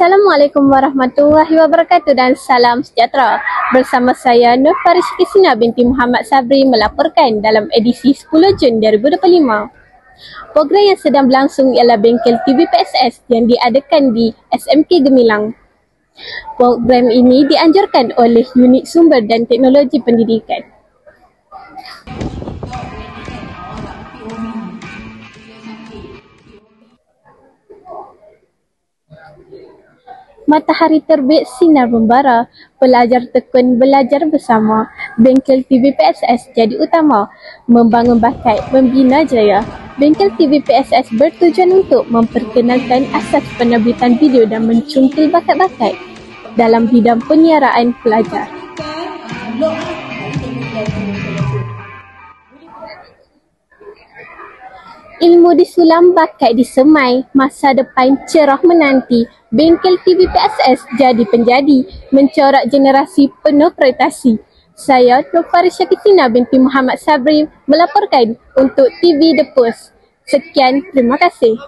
Assalamualaikum warahmatullahi wabarakatuh dan salam sejahtera. Bersama saya Nur Faris Kisina binti Muhammad Sabri melaporkan dalam edisi 10 Jun 2025. Program yang sedang berlangsung ialah Bengkel TV PSS yang diadakan di SMK Gemilang. Program ini dianjurkan oleh Unit Sumber dan Teknologi Pendidikan. Matahari terbit, sinar membara, pelajar tekun belajar bersama, Bengkel TV PSS jadi utama, membangun bakat, membina jaya. Bengkel TV PSS bertujuan untuk memperkenalkan asas penerbitan video dan mencungkil bakat-bakat dalam bidang penyiaraan pelajar. Ilmu disulam, bakat disemai, masa depan cerah menanti. Bengkel TV PSS jadi penjadi, mencorak generasi penuh prestasi. Saya Nur Farisya Kisina binti Muhammad Sabri melaporkan untuk TV The Post. Sekian, terima kasih.